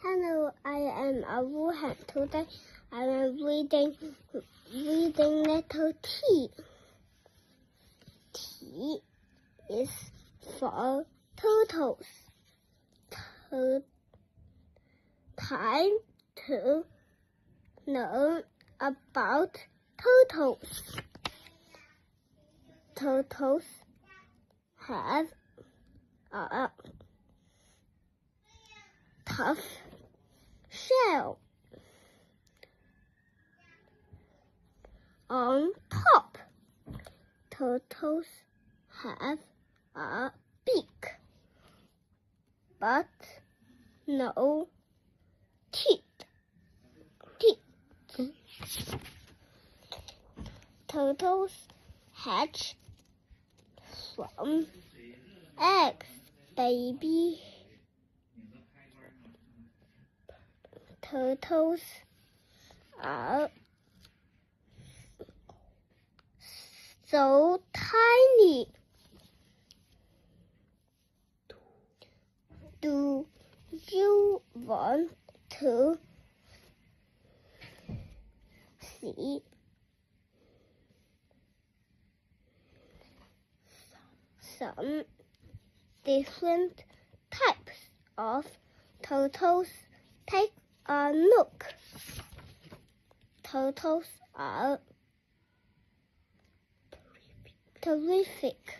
Hello, I am Wuhan. Today I am reading letter T. T is for turtles. Time to learn about turtles. Turtles have a tough shell on top. Turtles have a beak, but no teeth. Turtles hatch from eggs, baby. Turtles are so tiny. Do you want to see some different types of turtles? Take a look. Turtles are terrific.